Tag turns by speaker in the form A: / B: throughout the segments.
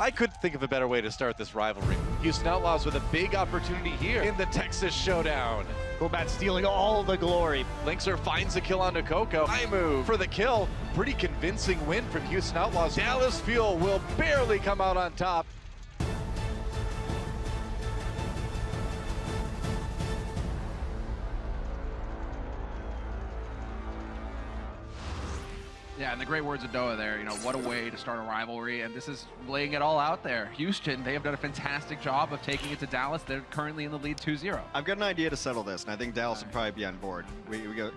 A: I couldn't think of a better way to start this rivalry. Houston Outlaws with a big opportunity here in the Texas Showdown.
B: Gobat stealing all the glory.
A: Linkser finds a kill onto Coco. I move for the kill. Pretty convincing win from Houston Outlaws. Dallas Fuel will barely come out on top.
C: Yeah, and the great words of Doa there, you know, what a way to start a rivalry, and this is laying it all out there. Houston, they have done a fantastic job of taking it to Dallas. They're currently in the lead 2-0.
D: I've got an idea to settle this, and I think Dallas would probably be on board. We go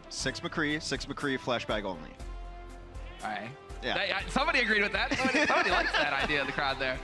D: 6 McCree, flashbang only.
C: All right.
D: Yeah.
C: Somebody agreed with that. Somebody likes that idea in the crowd there.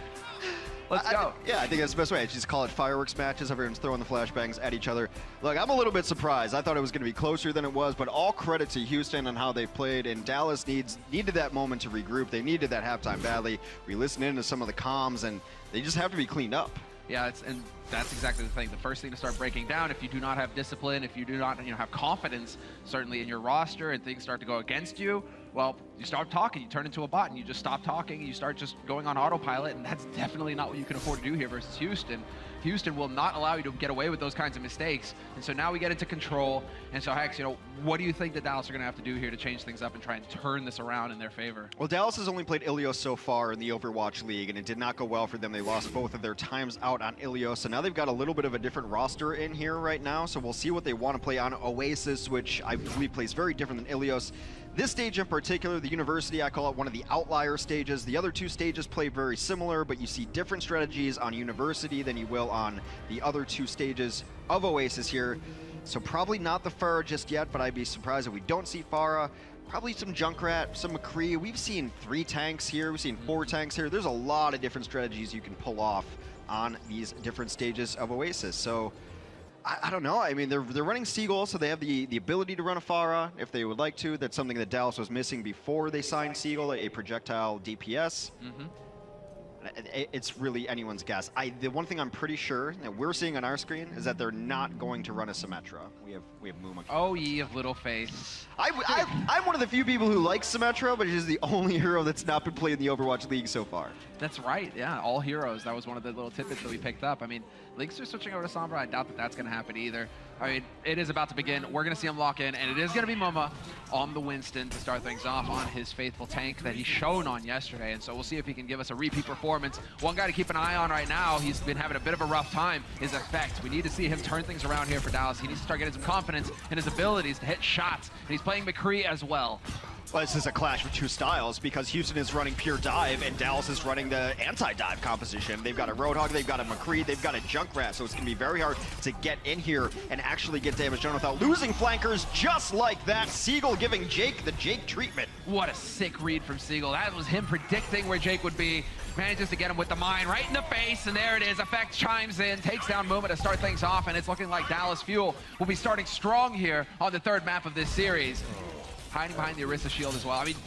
C: Let's go.
D: Yeah, I think that's the best way. I just call it fireworks matches. Everyone's throwing the flashbangs at each other. Look, I'm a little bit surprised. I thought it was going to be closer than it was, but all credit to Houston and how they played. And Dallas needed that moment to regroup. They needed that halftime badly. We listened in to some of the comms, and they just have to be cleaned up.
C: Yeah, and that's exactly the thing. The first thing to start breaking down, if you do not have discipline, if you do not have confidence, certainly in your roster, and things start to go against you, well, you start talking, you turn into a bot, and you just stop talking, and you start just going on autopilot, and that's definitely not what you can afford to do here versus Houston. Houston will not allow you to get away with those kinds of mistakes, and so now we get into control, and so Hex, what do you think that Dallas are going to have to do here to change things up and try and turn this around in their favor?
D: Well, Dallas has only played Ilios so far in the Overwatch League, and it did not go well for them. They lost both of their times out on Ilios, so now they've got a little bit of a different roster in here right now, so we'll see what they want to play on Oasis, which I believe plays very different than Ilios. This stage in particular, the University, I call it one of the outlier stages. The other two stages play very similar, but you see different strategies on University than you will on the other two stages of Oasis here. So probably not the Pharah just yet, but I'd be surprised if we don't see Pharah. Probably some Junkrat, some McCree. We've seen 3 tanks here, we've seen 4 tanks here. There's a lot of different strategies you can pull off on these different stages of Oasis. So I don't know. I mean, they're running Seagull, so they have the ability to run a Pharah if they would like to. That's something that Dallas was missing before they signed Seagull, a projectile DPS. It's really anyone's guess. The one thing I'm pretty sure that we're seeing on our screen is that they're not going to run a Symmetra. We have Muma.
C: Oh, ye of little faith.
D: I'm one of the few people who likes Symmetra, but she's the only hero that's not been played in the Overwatch League so far.
C: That's right, yeah, all heroes. That was one of the little tidbits that we picked up. I mean, Linkster switching over to Sombra, I doubt that that's going to happen either. I mean, it is about to begin. We're going to see him lock in, and it is going to be Muma on the Winston to start things off on his faithful tank that he's shown on yesterday, and so we'll see if he can give us a repeat performance. One guy to keep an eye on right now, he's been having a bit of a rough time, is Effect. We need to see him turn things around here for Dallas. He needs to start getting some confidence in his abilities to hit shots, and he's playing McCree as well.
D: Well, this is a clash of two styles because Houston is running pure dive and Dallas is running the anti-dive composition. They've got a Roadhog, they've got a McCree, they've got a Junkrat, so it's going to be very hard to get in here and actually get damage done without losing flankers just like that. Seagull giving Jake the Jake treatment.
C: What a sick read from Seagull. That was him predicting where Jake would be. Manages to get him with the mine right in the face, and there it is. Effect chimes in, takes down Muma to start things off, and it's looking like Dallas Fuel will be starting strong here on the 3rd map of this series. Hiding behind the Orisa shield as well. I mean,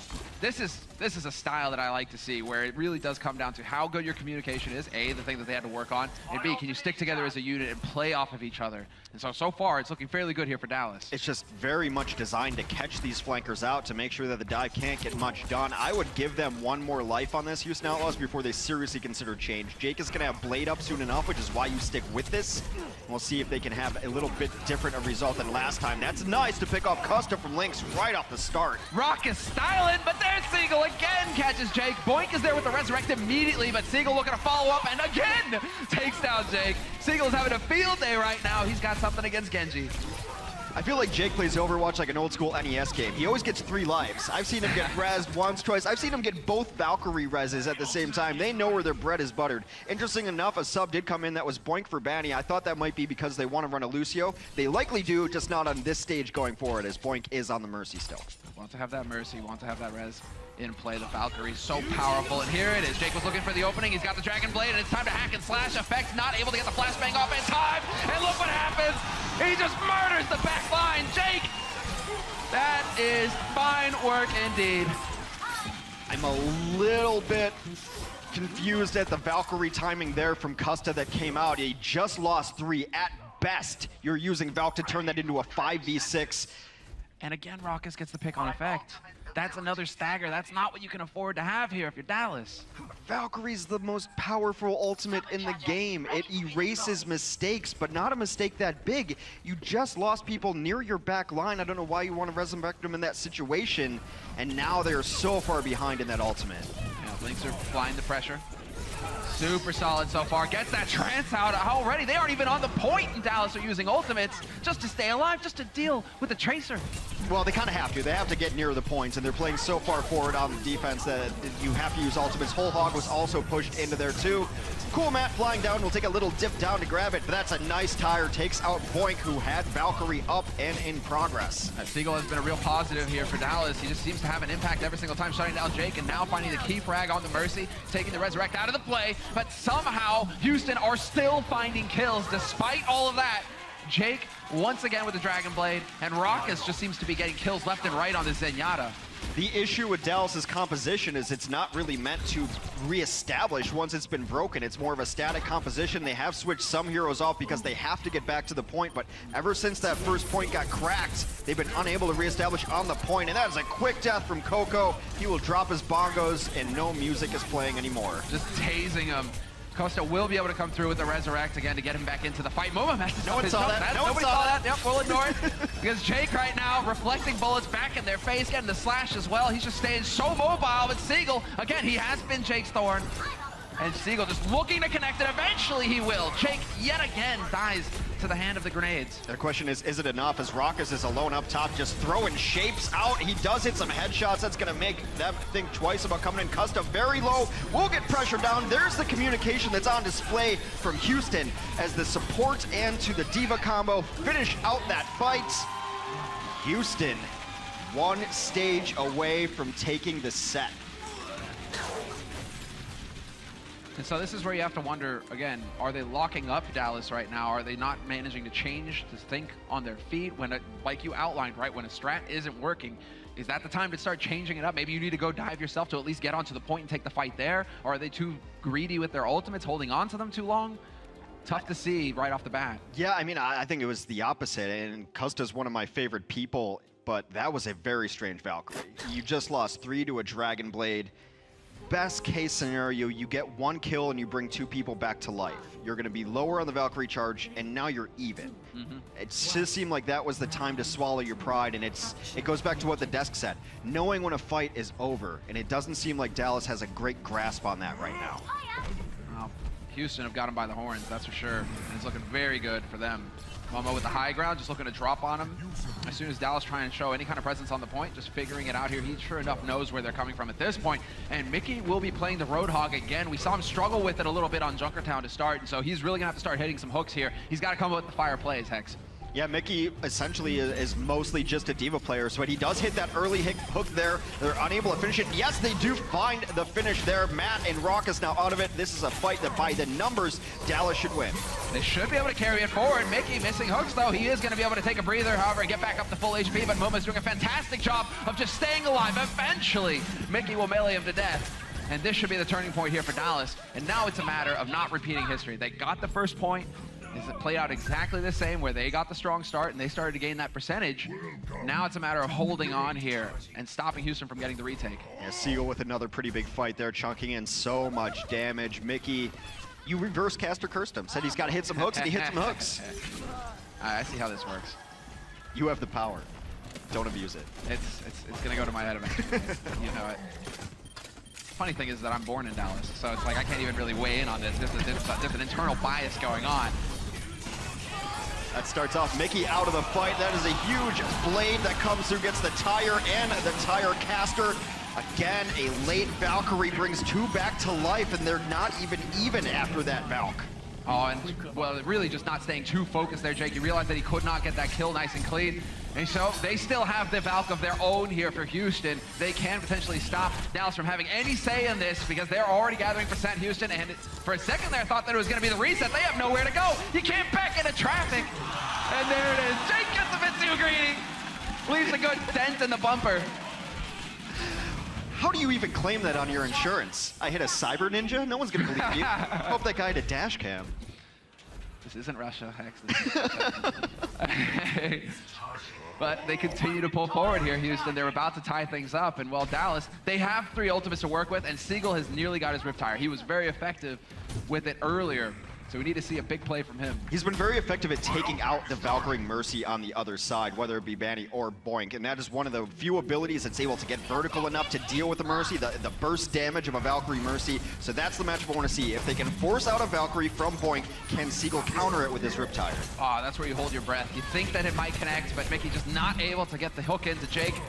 C: this is a style that I like to see, where it really does come down to how good your communication is, A, the thing that they had to work on, and B, can you stick together as a unit and play off of each other? And so far, it's looking fairly good here for Dallas.
D: It's just very much designed to catch these flankers out to make sure that the dive can't get much done. I would give them one more life on this Houston Outlaws before they seriously consider change. Jake is going to have Blade up soon enough, which is why you stick with this. We'll see if they can have a little bit different a result than last time. That's nice to pick off Custom from Lynx right off the start.
C: Rock is styling, but there's Seagull again, catches Jake. Boink is there with the resurrect immediately, but Seagull looking to follow up and again takes down Jake. Seagull's having a field day right now. He's got something against Genji.
D: I feel like Jake plays Overwatch like an old school NES game. He always gets 3 lives. I've seen him get rezzed once, twice. I've seen him get both Valkyrie rezzes at the same time. They know where their bread is buttered. Interesting enough, a sub did come in that was Boink for Banny. I thought that might be because they want to run a Lucio. They likely do, just not on this stage going forward, as Boink is on the Mercy still.
C: Want to have that Mercy, want to have that res in play. The Valkyrie so powerful, and here it is. Jake was looking for the opening. He's got the Dragon Blade, and it's time to hack and slash. Effect not able to get the flashbang off in time, and look what happens. He just murders the back line. Jake, that is fine work indeed.
D: I'm a little bit confused at the Valkyrie timing there from Custa that came out. He just lost 3 at best. You're using Valk to turn that into a 5v6.
C: And again, Raucus gets the pick on Effect. That's another stagger. That's not what you can afford to have here if you're Dallas.
D: Valkyrie's the most powerful ultimate in the game. It erases mistakes, but not a mistake that big. You just lost people near your back line. I don't know why you want to resurrect them in that situation, and now they're so far behind in that ultimate.
C: Yeah, Lynx are flying the pressure. Super solid so far. Gets that trance out already. They aren't even on the point, and Dallas are using ultimates just to stay alive, just to deal with the Tracer.
D: Well, they kind of have to. They have to get near the points, and they're playing so far forward on the defense that you have to use ultimates. Whole Hog was also pushed into there too. Cool Matt flying down will take a little dip down to grab it, but that's a nice tire. Takes out Boink, who had Valkyrie up and in progress.
C: Seagull has been a real positive here for Dallas. He just seems to have an impact every single time shutting down Jake, and now finding the key frag on the Mercy, taking the Resurrect out of the play, but somehow Houston are still finding kills despite all of that. Jake once again with the Dragon Blade, and Raucus just seems to be getting kills left and right on this Zenyatta.
D: The issue with Dallas's composition is it's not really meant to reestablish once it's been broken. It's more of a static composition. They have switched some heroes off because they have to get back to the point, but ever since that first point got cracked, they've been unable to reestablish on the point, and that is a quick death from Coco. He will drop his bongos, and no music is playing anymore.
C: Just tasing him. Costa will be able to come through with the Resurrect again to get him back into the fight. Moma messes
D: No
C: up
D: one
C: his
D: saw
C: jump.
D: that.
C: Nobody saw that. Yep, we'll ignore it. Because Jake right now, reflecting bullets back in their face, getting the slash as well. He's just staying so mobile, but Seagull, again, he has been Jake's thorn. And Seagull just looking to connect, and eventually he will. Jake, yet again, dies to the hand of the grenades.
D: The question is it enough? As Raucus is alone up top, just throwing shapes out. He does hit some headshots. That's going to make them think twice about coming in. Custa very low. Will get pressure down. There's the communication that's on display from Houston as the support and to the Diva combo finish out that fight. Houston, one stage away from taking the set.
C: And so this is where you have to wonder, again, are they locking up Dallas right now? Are they not managing to change, to think on their feet? When, like you outlined, right, when a strat isn't working, is that the time to start changing it up? Maybe you need to go dive yourself to at least get onto the point and take the fight there? Or are they too greedy with their ultimates, holding on to them too long? Tough to see right off the bat.
D: Yeah, I mean, I think it was the opposite, and Custa's one of my favorite people, but that was a very strange Valkyrie. You just lost 3 to a Dragon Blade. Best case scenario, you get 1 kill and you bring 2 people back to life. You're going to be lower on the Valkyrie charge, and now you're even. It just seemed like that was the time to swallow your pride, and it goes back to what the desk said. Knowing when a fight is over, and it doesn't seem like Dallas has a great grasp on that right now.
C: Well, Houston have got him by the horns, that's for sure. And it's looking very good for them. Momo with the high ground, just looking to drop on him. As soon as Dallas try and show any kind of presence on the point, just figuring it out here. He sure enough knows where they're coming from at this point. And Mickey will be playing the Roadhog again. We saw him struggle with it a little bit on Junkertown to start, and so he's really gonna have to start hitting some hooks here. He's gotta come up with the fire plays, Hex.
D: Yeah, Mickey essentially is mostly just a Diva player, so when he does hit that early hook there, they're unable to finish it. Yes, they do find the finish there. Matt and Raucus now out of it. This is a fight that by the numbers, Dallas should win.
C: They should be able to carry it forward. Mickey missing hooks, though. He is going to be able to take a breather, however, get back up to full HP, but Moma's doing a fantastic job of just staying alive. Eventually, Mickey will melee him to death. And this should be the turning point here for Dallas. And now it's a matter of not repeating history. They got the first point. It played out exactly the same, where they got the strong start and they started to gain that percentage. Now it's a matter of holding on here and stopping Houston from getting the retake.
D: Yeah, Seagull with another pretty big fight there, chunking in so much damage. Mickey, you reverse caster cursed him. Said he's got to hit some hooks, and he hit some hooks.
C: I see how this works.
D: You have the power. Don't abuse it.
C: It's gonna go to my head eventually. You know it. Funny thing is that I'm born in Dallas, so it's like I can't even really weigh in on this. There's an internal bias going on.
D: That starts off Mickey out of the fight. That is a huge blade that comes through, gets the tire and the tire caster. Again, a late Valkyrie brings 2 back to life, and they're not even after that Valk.
C: Oh, and well, really just not staying too focused there, Jake. You realize that he could not get that kill nice and clean. And so they still have the Valk of their own here for Houston. They can potentially stop Dallas from having any say in this because they're already gathering percent Houston. And for a second there, I thought that it was going to be the reset. They have nowhere to go. You can't back into traffic. And there it is. Jake gets a bit too greedy. Leaves a good dent in the bumper.
D: How do you even claim that on your insurance? I hit a cyber ninja? No one's going to believe you. Hope that guy had a dash cam.
C: This isn't Russia, Hex. This is Russia. But they continue to pull forward here, Houston. They're about to tie things up. And, well, Dallas, they have 3 ultimates to work with, and Seagull has nearly got his Riptire. He was very effective with it earlier. So we need to see a big play from him.
D: He's been very effective at taking out the Valkyrie Mercy on the other side, whether it be Banny or Boink, and that is one of the few abilities that's able to get vertical enough to deal with the Mercy, the burst damage of a Valkyrie Mercy. So that's the matchup I want to see. If they can force out a Valkyrie from Boink, can Seagull counter it with his Riptire?
C: Oh, that's where you hold your breath. You think that it might connect, but Mickey just not able to get the hook into Jake.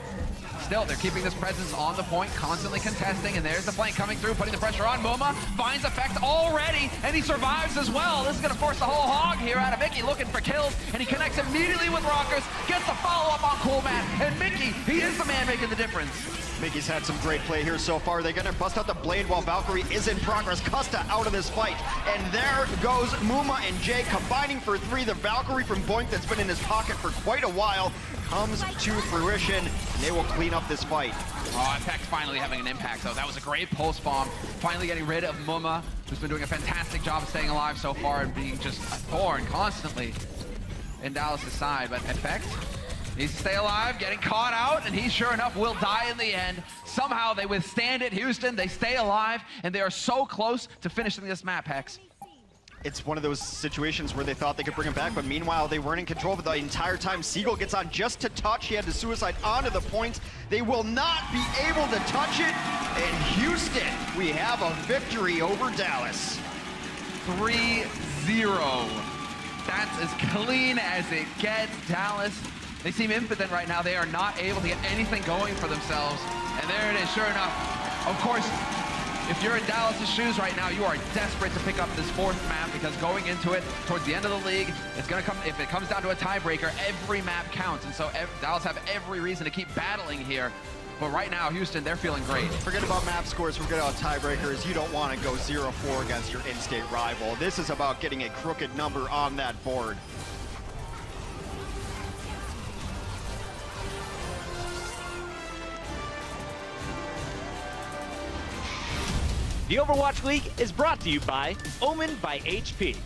C: Still, they're keeping this presence on the point, constantly contesting, and there's the flank coming through, putting the pressure on. Muma finds effect already, and he survives as well. This is going to force the whole hog here out of Mickey, looking for kills, and he connects immediately with Rockers, gets the follow-up on Coolman, and Mickey, he is the man making the difference.
D: Mickey's had some great play here so far. They're gonna bust out the blade while Valkyrie is in progress. Custa out of this fight. And there goes Muma and Jay combining for 3. The Valkyrie from Boink that's been in his pocket for quite a while comes to fruition, and they will clean up this fight.
C: Oh, Effect finally having an impact, though. That was a great pulse bomb. Finally getting rid of Muma, who's been doing a fantastic job of staying alive so far and being just a thorn constantly in Dallas' side. But Effect needs to stay alive, getting caught out, and he sure enough will die in the end. Somehow they withstand it, Houston. They stay alive, and they are so close to finishing this map, Hex.
D: It's one of those situations where they thought they could bring him back, but meanwhile they weren't in control of it the entire time. Seagull gets on just to touch. He had the suicide onto the point. They will not be able to touch it. And Houston, we have a victory over Dallas.
C: 3-0. That's as clean as it gets. Dallas, they seem impotent right now. They are not able to get anything going for themselves. And there it is, sure enough. Of course, if you're in Dallas' shoes right now, you are desperate to pick up this 4th map, because going into it, towards the end of the league, it's going to come, if it comes down to a tiebreaker, every map counts. And so Dallas have every reason to keep battling here. But right now, Houston, they're feeling great.
D: Forget about map scores, forget about tiebreakers. You don't want to go 0-4 against your in-state rival. This is about getting a crooked number on that board.
E: The Overwatch League is brought to you by Omen by HP.